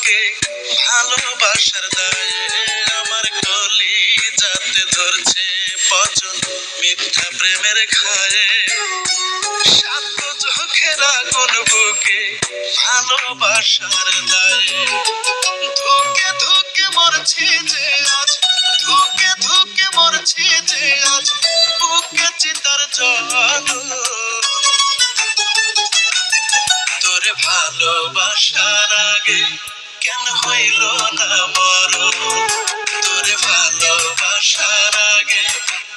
তোকে ভালোবাসার দায়ে আমার কলিজাতে ধরছে পচন মিথ্যা প্রেমের খায়ে সাত চোখের আগুন বুকে ভালোবাসার দায়ে ধুকে ধুকে মরছি যে আজ ধুকে ধুকে মরছি যে আজ বুকে চিতার জল তোরে ভালোবাসার আগে কেন হইল না মরণ তোরে ভালোবাসার আগে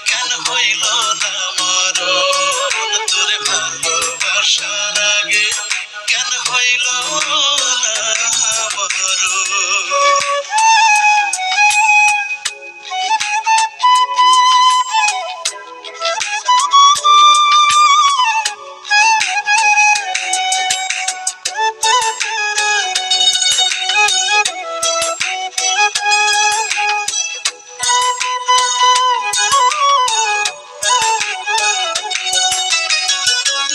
কেন হইল না মরণ তোরে ভালোবাসার আগে কেন হইল না মরণ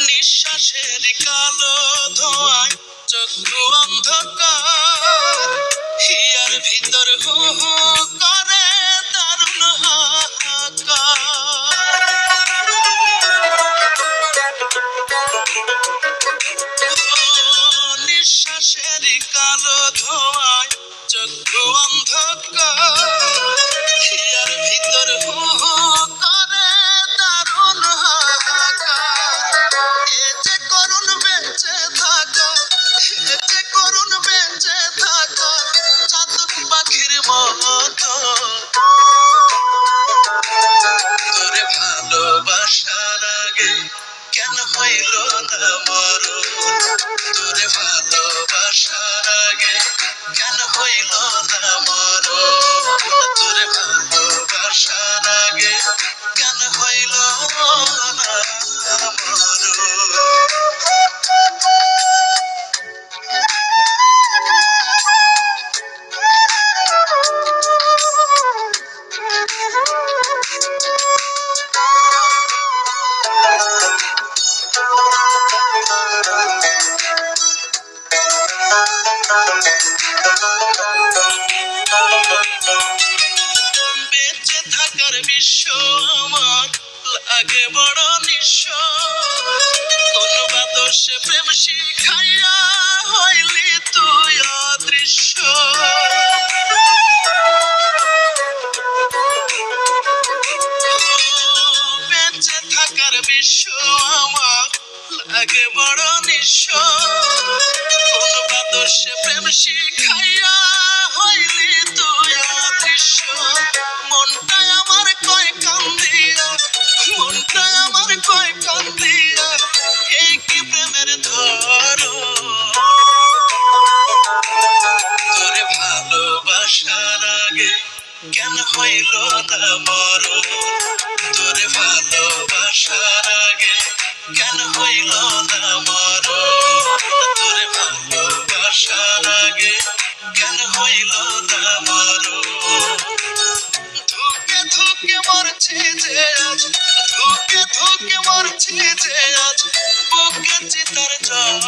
নিঃশ্বাসের কালো ধোঁয়ায় চক্ষু অন্ধকার হিয়ার ভিতর হু হু করে দারুণ হাহাকার নিঃশ্বাসের কালো ধোঁয়ায় চক্ষু অন্ধকার হিয়ার ভিতর হু হু করে দারুণ হাহাকার এ যে করুণ বেঁচে থাকা এ যে করুণ বেঁচে থাকা চাতক পাখির মতো তোরে ভালোবাসার আগে কেন হইল না মরণ তোরে ভালোবাসার আগে কেন হইল না মরণ তোরে ভালোবাসার আগে কেন হইল না মরণ বেঁচে থাকার বিশ্ব আমার লাগে বড় নিঃস্ব কোন বাদর্শে প্রেম শিখাইয়া হইলি তুই অদৃশ্য বেঁচে থাকার বিশ্ব আমার লাগে বড় নিঃস্ব কোন বাদর্শে প্রেম শিখাইয়া হইলি তুই অদৃশ্য মনটাই আমার কয় কান্দিয়া মনটাই আমার কয় কান্দিয়া এই কি প্রেমের ধরো তোরে ভালোবাসার আগে কেন হইল না মরণ তোরে ভালোবাসার আগে কেন হইল না মরণ তোরে ভালোবাসার আগে কেন হইল না মরণ ধুকে ধুকে মরছি যে আজ ধুকে ধুকে মরছি যে আজ বুকে চিতার জল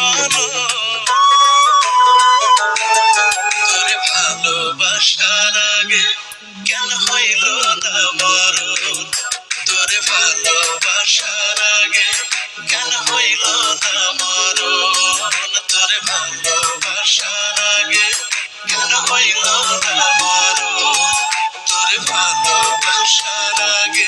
তোরে ভালোবাসার আগে কেন হইল না মরণ তোরে ভালোবাসার আগে কেন হইল না মরণ তোরে ভালোবাসার আগে কেন হইল না মরণ তোরে ভালোবাসার আগে